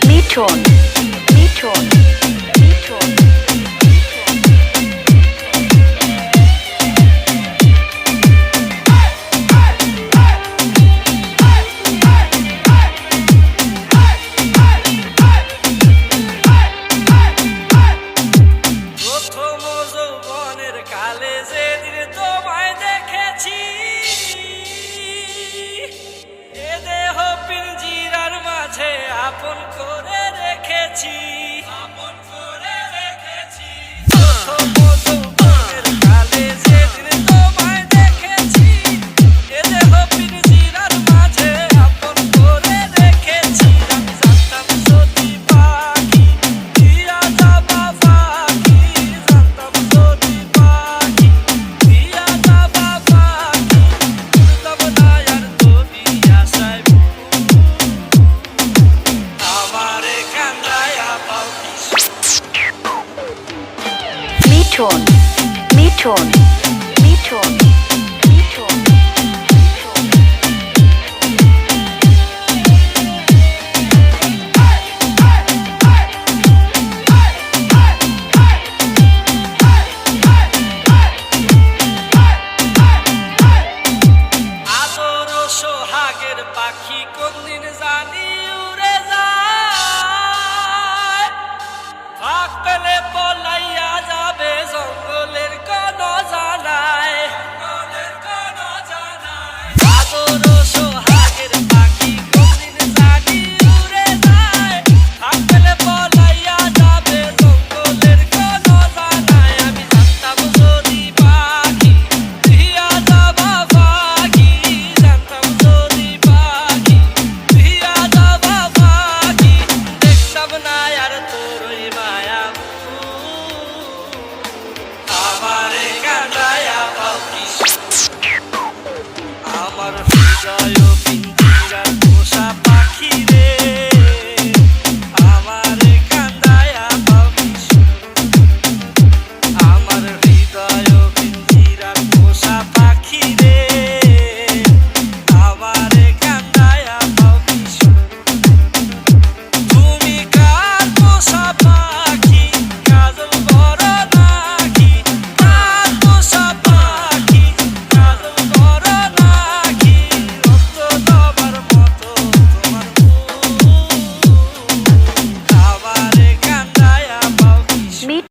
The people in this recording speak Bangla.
মিঠুন মিঠুন মিঠুন প্রথম যৌবনের কালে যেদিন তোমায় দেখেছি, এ দেহ পিঞ্জিরার মাঝে আপন করে রেখেছি, আপন করে রেখেছি। প্রথম যৌবনের কালে যেদিন তোমায় দেখেছি, এ দেহ পিঞ্জিরার মাঝে আপন করে রেখেছি। আমি জানতাম যদি পাখি দিয়া যাবা পাখি, জানতাম যদি পাখি দিয়া যাবা পাখি, উড়তাম না আর তুমি আশায় আমারে কান্দায়া পাও মিঠুন মিঠুন মিঠুন